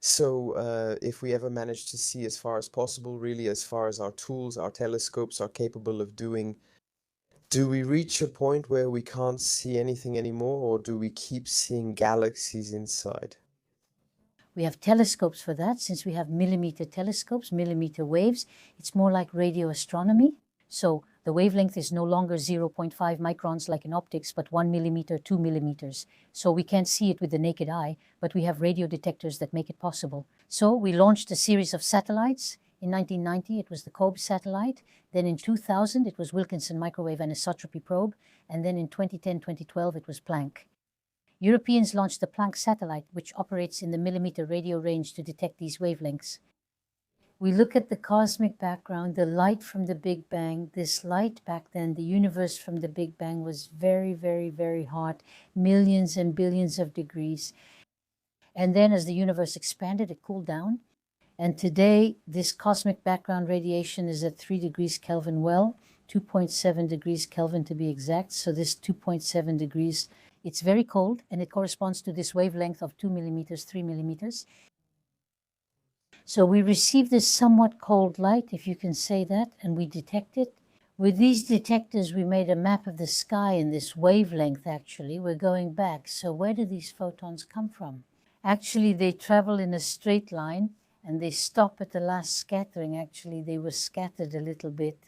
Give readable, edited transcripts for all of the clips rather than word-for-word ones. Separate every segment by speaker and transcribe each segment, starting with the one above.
Speaker 1: So, if we ever manage to see as far as possible, really as far as our tools, our telescopes are capable of doing, do we reach a point where we can't see anything anymore, or do we keep seeing galaxies inside?
Speaker 2: We have telescopes for that. Since we have millimeter telescopes, millimeter waves, it's more like radio astronomy. So the wavelength is no longer 0.5 microns like in optics, but 1 millimeter, 2 millimeters. So we can't see it with the naked eye, but we have radio detectors that make it possible. So we launched a series of satellites. In 1990, it was the COBE satellite. Then in 2000, it was Wilkinson Microwave Anisotropy Probe. And then in 2010, 2012, it was Planck. Europeans launched the Planck satellite, which operates in the millimeter radio range to detect these wavelengths. We look at the cosmic background, the light from the Big Bang. This light back then, the universe from the Big Bang was very, very, very hot, millions and billions of degrees. And then as the universe expanded, it cooled down. And today, this cosmic background radiation is at 3 degrees Kelvin, well, 2.7 degrees Kelvin to be exact. So this 2.7 degrees, it's very cold, and it corresponds to this wavelength of 2 millimeters, 3 millimeters. So we receive this somewhat cold light, if you can say that, and we detect it. With these detectors, we made a map of the sky in this wavelength, actually. We're going back. So where do these photons come from? Actually, they travel in a straight line, and they stop at the last scattering. Actually, they were scattered a little bit.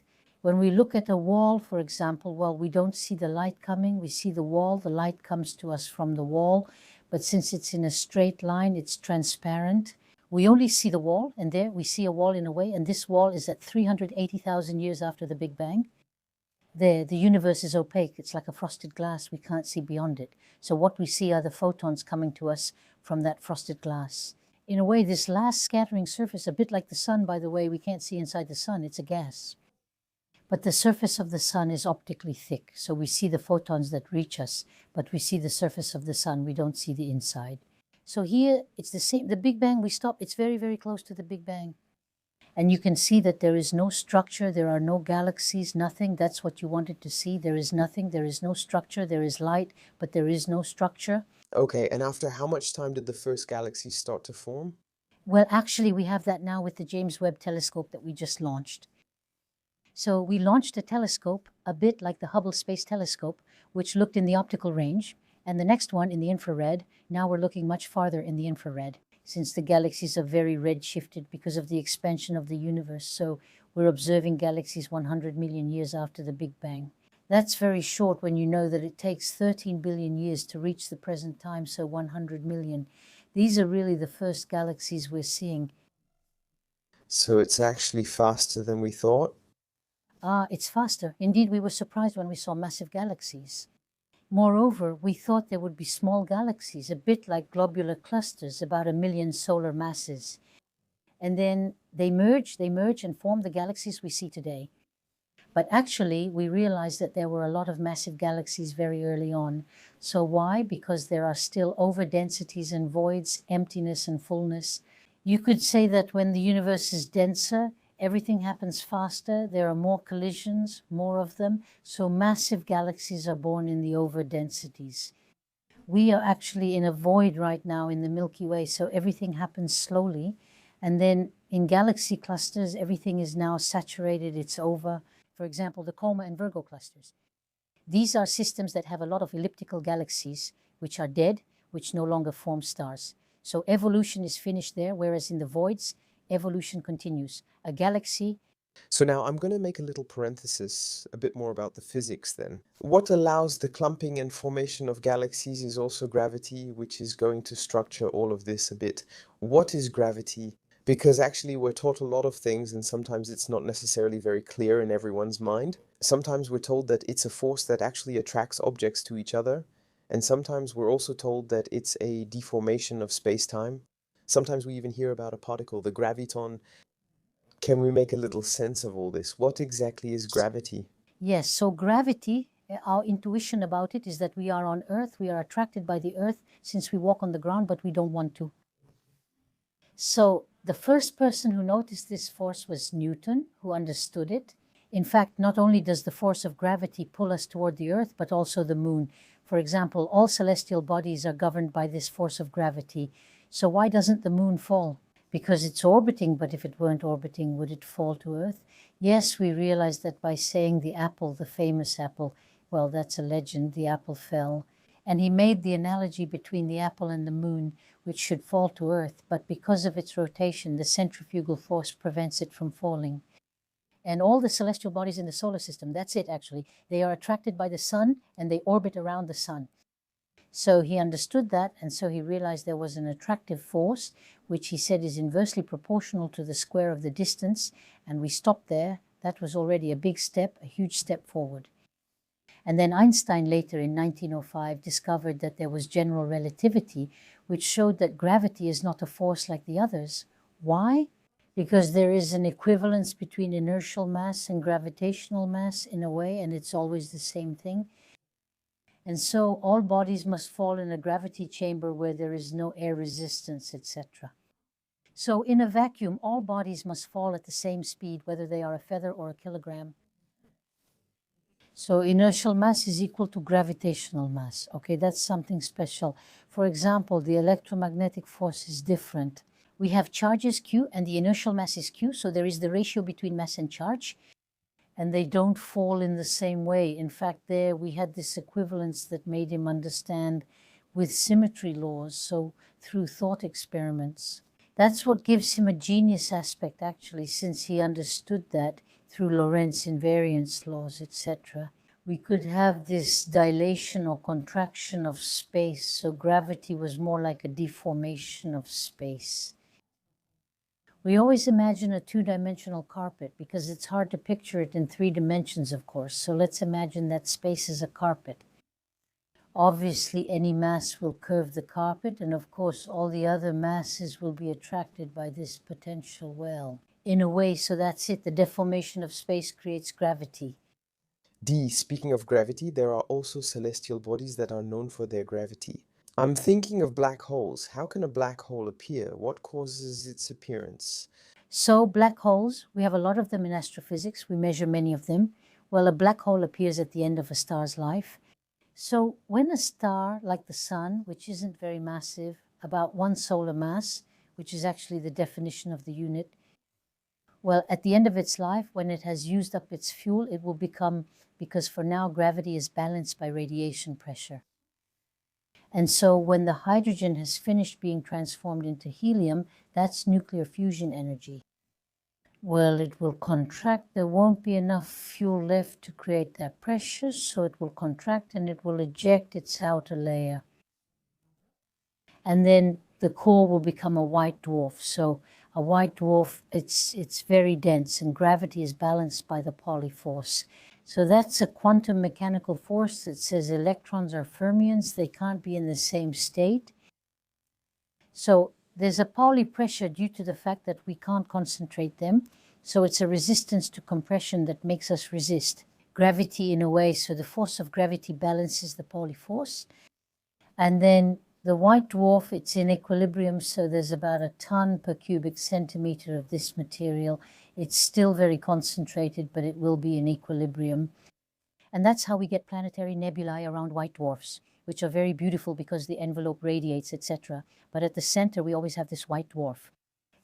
Speaker 2: When we look at a wall, for example, well, we don't see the light coming. We see the wall. The light comes to us from the wall. But since it's in a straight line, it's transparent. We only see the wall, and there we see a wall in a way, and this wall is at 380,000 years after the Big Bang. There, the universe is opaque. It's like a frosted glass. We can't see beyond it. So what we see are the photons coming to us from that frosted glass. In a way, this last scattering surface, a bit like the sun, by the way, we can't see inside the sun. It's a gas. But the surface of the sun is optically thick. So we see the photons that reach us, but we see the surface of the sun. We don't see the inside. So here, it's the same. The Big Bang, we stop. It's very, very close to the Big Bang. And you can see that there is no structure. There are no galaxies, nothing. That's what you wanted to see. There is nothing. There is no structure. There is light, but there is no structure.
Speaker 1: Okay, and after how much time did the first galaxies start to form?
Speaker 2: Well, actually, we have that now with the James Webb Telescope that we just launched. So we launched a telescope a bit like the Hubble Space Telescope, which looked in the optical range, and the next one in the infrared. Now we're looking much farther in the infrared, since the galaxies are very redshifted because of the expansion of the universe. So we're observing galaxies 100 million years after the Big Bang. That's very short when you know that it takes 13 billion years to reach the present time, so 100 million. These are really the first galaxies we're seeing.
Speaker 1: So it's actually faster than we thought?
Speaker 2: It's faster. Indeed, we were surprised when we saw massive galaxies. Moreover, we thought there would be small galaxies, a bit like globular clusters, about 1 million solar masses. And then they merge and form the galaxies we see today. But actually, we realized that there were a lot of massive galaxies very early on. So why? Because there are still overdensities and voids, emptiness and fullness. You could say that when the universe is denser, everything happens faster. There are more collisions, more of them. So massive galaxies are born in the overdensities. We are actually in a void right now in the Milky Way, so everything happens slowly. And then in galaxy clusters, everything is now saturated, it's over. For example, the Coma and Virgo clusters. These are systems that have a lot of elliptical galaxies, which are dead, which no longer form stars. So evolution is finished there, whereas in the voids, evolution continues. A galaxy.
Speaker 1: So now I'm going to make a little parenthesis, a bit more about the physics then. What allows the clumping and formation of galaxies is also gravity, which is going to structure all of this a bit. What is gravity? Because actually we're taught a lot of things and sometimes it's not necessarily very clear in everyone's mind. Sometimes we're told that it's a force that actually attracts objects to each other. And sometimes we're also told that it's a deformation of space-time. Sometimes we even hear about a particle, the graviton. Can we make a little sense of all this? What exactly is gravity?
Speaker 2: Yes, so gravity, our intuition about it is that we are on Earth, we are attracted by the Earth since we walk on the ground, but we don't want to. So the first person who noticed this force was Newton, who understood it. In fact, not only does the force of gravity pull us toward the Earth, but also the moon. For example, all celestial bodies are governed by this force of gravity. So why doesn't the moon fall? Because it's orbiting, but if it weren't orbiting, would it fall to Earth? Yes, we realize that by saying the apple, the famous apple, well, that's a legend, the apple fell. And he made the analogy between the apple and the moon, which should fall to Earth, but because of its rotation, the centrifugal force prevents it from falling. And all the celestial bodies in the solar system, that's it actually, they are attracted by the sun and they orbit around the sun. So he understood that, and so he realized there was an attractive force, which he said is inversely proportional to the square of the distance, and we stopped there. That was already a big step, a huge step forward. And then Einstein later in 1905 discovered that there was general relativity, which showed that gravity is not a force like the others. Why? Because there is an equivalence between inertial mass and gravitational mass in a way, and it's always the same thing. And so all bodies must fall in a gravity chamber where there is no air resistance, etc. So in a vacuum, all bodies must fall at the same speed, whether they are a feather or a kilogram. So inertial mass is equal to gravitational mass. Okay, that's something special. For example, the electromagnetic force is different. We have charges Q and the inertial mass is Q, so there is the ratio between mass and charge. And they don't fall in the same way. In fact, there we had this equivalence that made him understand with symmetry laws, so through thought experiments. That's what gives him a genius aspect, actually, since he understood that through Lorentz invariance laws, etc. We could have this dilation or contraction of space, so gravity was more like a deformation of space. We always imagine a two-dimensional carpet because it's hard to picture it in 3 dimensions, of course. So let's imagine that space is a carpet. Obviously, any mass will curve the carpet, and of course, all the other masses will be attracted by this potential well. In a way, so that's it. The deformation of space creates gravity.
Speaker 1: D. Speaking of gravity, there are also celestial bodies that are known for their gravity. I'm thinking of black holes. How can a black hole appear? What causes its appearance?
Speaker 2: So black holes, we have a lot of them in astrophysics. We measure many of them. Well, a black hole appears at the end of a star's life. So when a star, like the sun, which isn't very massive, about 1 solar mass, which is actually the definition of the unit, well, at the end of its life, when it has used up its fuel, it will become, because for now gravity is balanced by radiation pressure. And so when the hydrogen has finished being transformed into helium, that's nuclear fusion energy. Well, it will contract. There won't be enough fuel left to create that pressure, so it will contract and it will eject its outer layer. And then the core will become a white dwarf. So a white dwarf, it's very dense, and gravity is balanced by the Pauli force. So that's a quantum mechanical force that says electrons are fermions. They can't be in the same state. So there's a Pauli pressure due to the fact that we can't concentrate them. So it's a resistance to compression that makes us resist gravity in a way. So the force of gravity balances the Pauli force. And then the white dwarf, it's in equilibrium. So there's about a ton per cubic centimeter of this material. It's still very concentrated, but it will be in equilibrium. And that's how we get planetary nebulae around white dwarfs, which are very beautiful because the envelope radiates, etc. But at the center, we always have this white dwarf.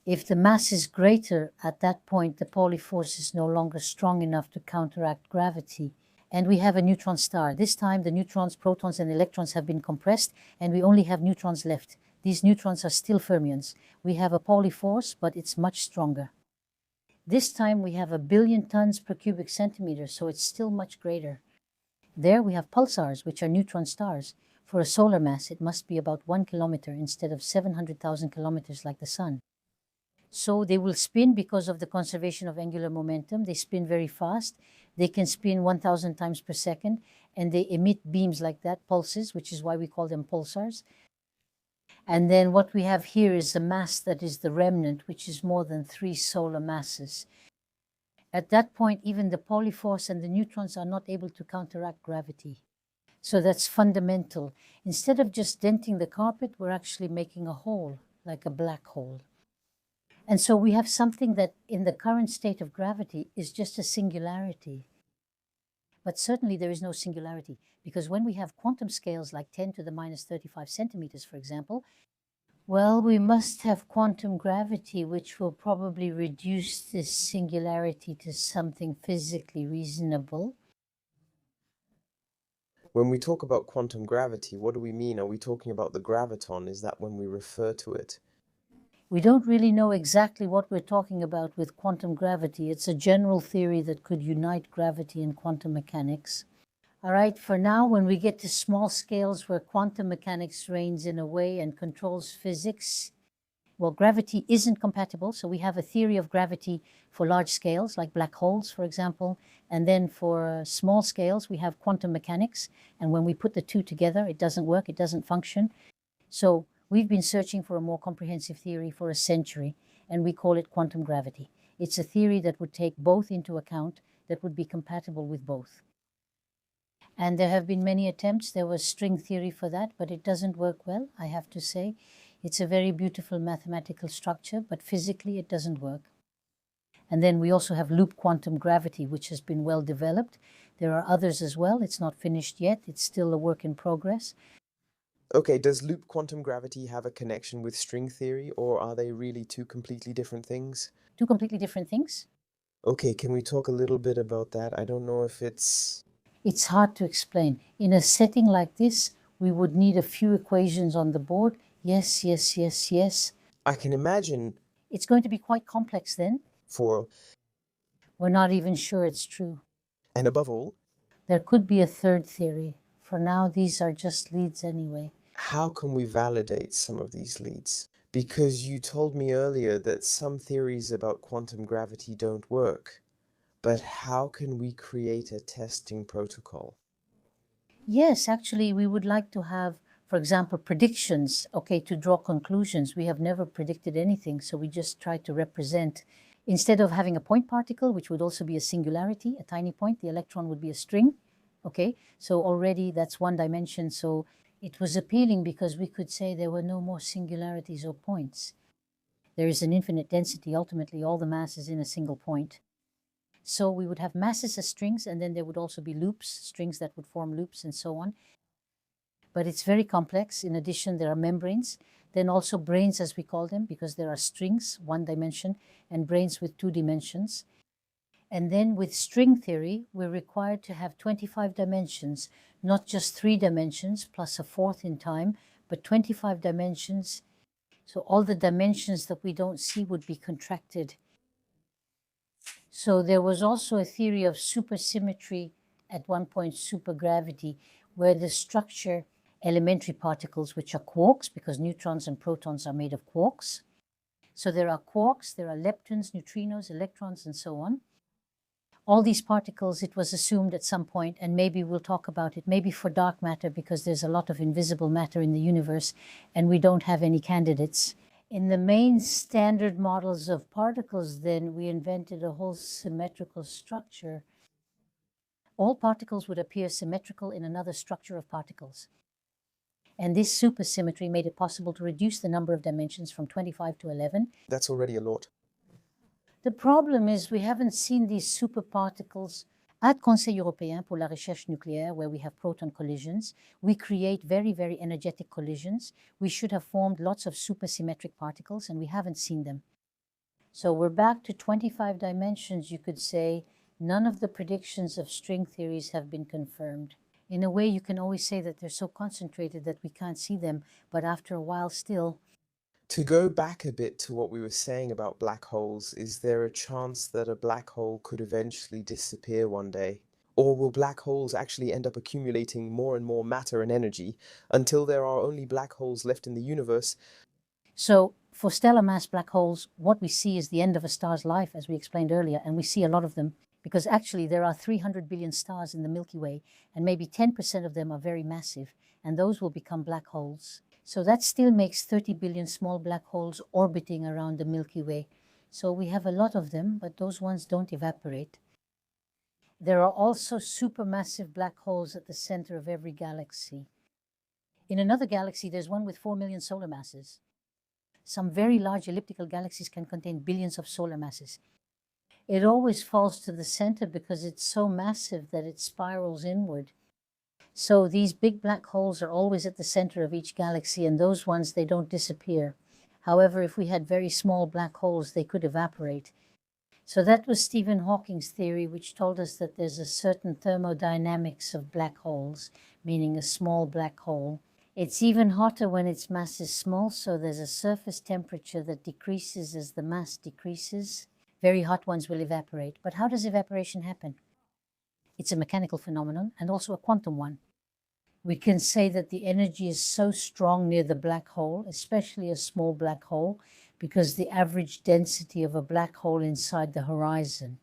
Speaker 2: If the mass is greater at that point, the Pauli force is no longer strong enough to counteract gravity. And we have a neutron star. This time, the neutrons, protons, and electrons have been compressed, and we only have neutrons left. These neutrons are still fermions. We have a Pauli force, but it's much stronger. This time we have 1 billion tons per cubic centimeter, so it's still much greater. There we have pulsars, which are neutron stars. For a solar mass, it must be about 1 kilometer instead of 700,000 kilometers like the sun. So they will spin because of the conservation of angular momentum. They spin very fast. They can spin 1,000 times per second, and they emit beams like that, pulses, which is why we call them pulsars. And then what we have here is a mass that is the remnant, which is more than 3 solar masses. At that point, even the Pauli force and the neutrons are not able to counteract gravity. So that's fundamental. Instead of just denting the carpet, we're actually making a hole, like a black hole. And so we have something that in the current state of gravity is just a singularity. But certainly there is no singularity, because when we have quantum scales like 10 to the minus 35 centimeters, for example, Well, we must have quantum gravity, which will probably reduce this singularity to something physically reasonable.
Speaker 1: When we talk about quantum gravity, what do we mean? Are we talking about the graviton? Is that when we refer to it?
Speaker 2: We don't really know exactly what we're talking about with quantum gravity. It's a general theory that could unite gravity and quantum mechanics. All right, for now, when we get to small scales where quantum mechanics reigns in a way and controls physics, well, gravity isn't compatible. So we have a theory of gravity for large scales, like black holes, for example. And then for small scales, we have quantum mechanics. And when we put the two together, it doesn't work, it doesn't function. So we've been searching for a more comprehensive theory for a century, and we call it quantum gravity. It's a theory that would take both into account, that would be compatible with both. And there have been many attempts. There was string theory for that, but it doesn't work well, I have to say. It's a very beautiful mathematical structure, but physically it doesn't work. And then we also have loop quantum gravity, which has been well developed. There are others as well. It's not finished yet. It's still a work in progress.
Speaker 1: Okay, does loop quantum gravity have a connection with string theory, or are they really two completely different things?
Speaker 2: Two completely different things.
Speaker 1: Okay, can we talk a little bit about that? I don't know if it's...
Speaker 2: It's hard to explain. In a setting like this, we would need a few equations on the board. Yes, yes, yes, yes.
Speaker 1: I can imagine
Speaker 2: It's going to be quite complex then.
Speaker 1: for...
Speaker 2: We're not even sure it's true.
Speaker 1: And above all,
Speaker 2: There could be a third theory. For now, these are just leads anyway.
Speaker 1: how can we validate some of these leads? Because you told me earlier that some theories about quantum gravity don't work. But how can we create a testing protocol?
Speaker 2: Yes, actually, we would like to have, for example, predictions, okay, to draw conclusions. We have never predicted anything, so we just try to represent. Instead of having a point particle, which would also be a singularity, a tiny point, the electron would be a string, okay? So already that's one dimension. So it was appealing because we could say there were no more singularities or points. There is an infinite density. Ultimately, all the mass is in a single point. So we would have masses as strings, and then there would also be loops, strings that would form loops and so on. But it's very complex. In addition, there are membranes, then also branes, as we call them, because there are strings, one dimension, and branes with two dimensions. And then with string theory, we're required to have 25 dimensions, not just 3 dimensions plus a fourth in time, but 25 dimensions. So all the dimensions that we don't see would be contracted. So there was also a theory of supersymmetry, at one point supergravity, where the structure, elementary particles, which are quarks, because neutrons and protons are made of quarks. So there are quarks, there are leptons, neutrinos, electrons, and so on. All these particles, it was assumed at some point, and maybe we'll talk about it, maybe for dark matter, because there's a lot of invisible matter in the universe, and we don't have any candidates. In the main standard models of particles, then, we invented a whole symmetrical structure. All particles would appear symmetrical in another structure of particles. And this supersymmetry made it possible to reduce the number of dimensions from 25 to 11.
Speaker 1: That's already a lot.
Speaker 2: The problem is we haven't seen these superparticles. At Conseil Européen pour la Recherche Nucléaire, where we have proton collisions, we create very, very energetic collisions. We should have formed lots of supersymmetric particles, and we haven't seen them. So we're back to 25 dimensions, you could say. None of the predictions of string theories have been confirmed. In a way, you can always say that they're so concentrated that we can't see them, but after a while still.
Speaker 1: To go back a bit to what we were saying about black holes, is there a chance that a black hole could eventually disappear one day? Or will black holes actually end up accumulating more and more matter and energy until there are only black holes left in the universe?
Speaker 2: So for stellar mass black holes, what we see is the end of a star's life, as we explained earlier, and we see a lot of them because actually there are 300 billion stars in the Milky Way, and maybe 10% of them are very massive, and those will become black holes. So that still makes 30 billion small black holes orbiting around the Milky Way. So we have a lot of them, but those ones don't evaporate. There are also supermassive black holes at the center of every galaxy. In another galaxy, there's one with 4 million solar masses. Some very large elliptical galaxies can contain billions of solar masses. It always falls to the center because it's so massive that it spirals inward. So these big black holes are always at the center of each galaxy, and those ones, they don't disappear. However, if we had very small black holes, they could evaporate. So that was Stephen Hawking's theory, which told us that there's a certain thermodynamics of black holes, meaning a small black hole. It's even hotter when its mass is small, so there's a surface temperature that decreases as the mass decreases. Very hot ones will evaporate. But how does evaporation happen? It's a mechanical phenomenon and also a quantum one. We can say that the energy is so strong near the black hole, especially a small black hole, because the average density of a black hole inside the horizon.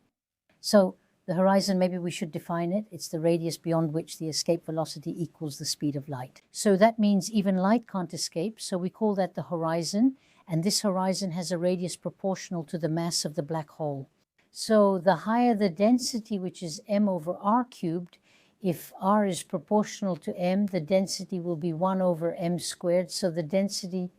Speaker 2: So the horizon, maybe we should define it. It's the radius beyond which the escape velocity equals the speed of light. So that means even light can't escape. So we call that the horizon. And this horizon has a radius proportional to the mass of the black hole. So the higher the density, which is m over r cubed, if r is proportional to m, the density will be 1 over m squared. So the density,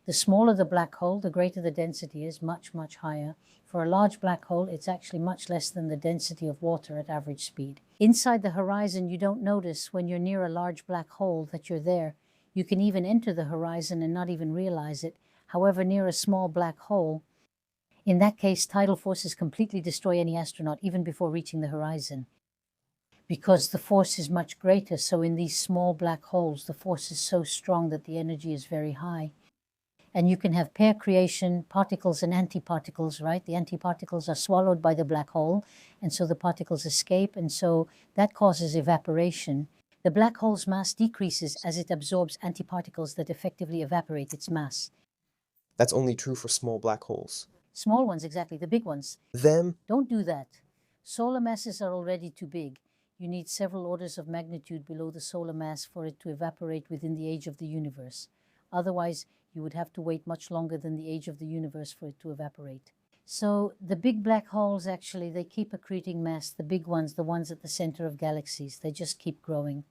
Speaker 2: the smaller the black hole, the greater the density is, much, much higher. For a large black hole, it's actually much less than the density of water at average speed. Inside the horizon, you don't notice when you're near a large black hole that you're there. You can even enter the horizon and not even realize it. However, near a small black hole, in that case, tidal forces completely destroy any astronaut even before reaching the horizon, because the force is much greater. So in these small black holes, the force is so strong that the energy is very high. And you can have pair creation, particles and antiparticles, right? The antiparticles are swallowed by the black hole, and so the particles escape, and so that causes evaporation. The black hole's mass decreases as it absorbs antiparticles that effectively evaporate its mass.
Speaker 1: That's only true for small black holes.
Speaker 2: Small ones, exactly, the big ones.
Speaker 1: Them?
Speaker 2: Don't do that. Solar masses are already too big. You need several orders of magnitude below the solar mass for it to evaporate within the age of the universe. Otherwise, you would have to wait much longer than the age of the universe for it to evaporate. So the big black holes, actually, they keep accreting mass. The big ones, the ones at the center of galaxies, they just keep growing.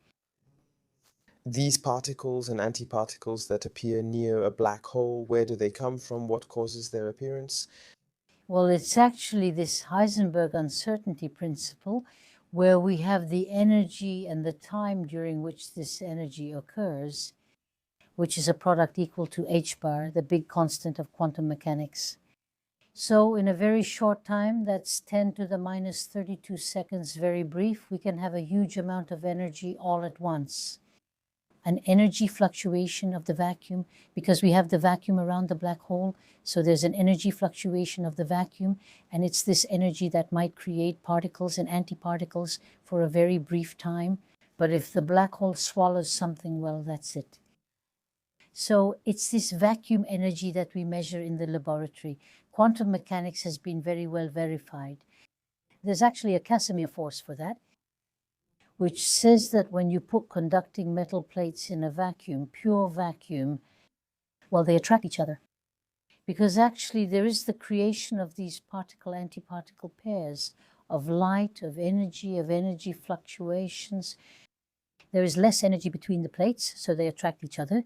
Speaker 1: These particles and antiparticles that appear near a black hole, where do they come from? What causes their appearance?
Speaker 2: Well, it's actually this Heisenberg uncertainty principle, where we have the energy and the time during which this energy occurs, which is a product equal to h bar, the big constant of quantum mechanics. So in a very short time, that's 10 to the minus 32 seconds, very brief, we can have a huge amount of energy all at once. An energy fluctuation of the vacuum, because we have the vacuum around the black hole, so there's an energy fluctuation of the vacuum, and it's this energy that might create particles and antiparticles for a very brief time. But if the black hole swallows something, well, that's it. So it's this vacuum energy that we measure in the laboratory. Quantum mechanics has been very well verified. There's actually a Casimir force for that, which says that when you put conducting metal plates in a vacuum, pure vacuum, well, they attract each other. Because actually there is the creation of these particle-antiparticle pairs of light, of energy fluctuations. There is less energy between the plates, so they attract each other.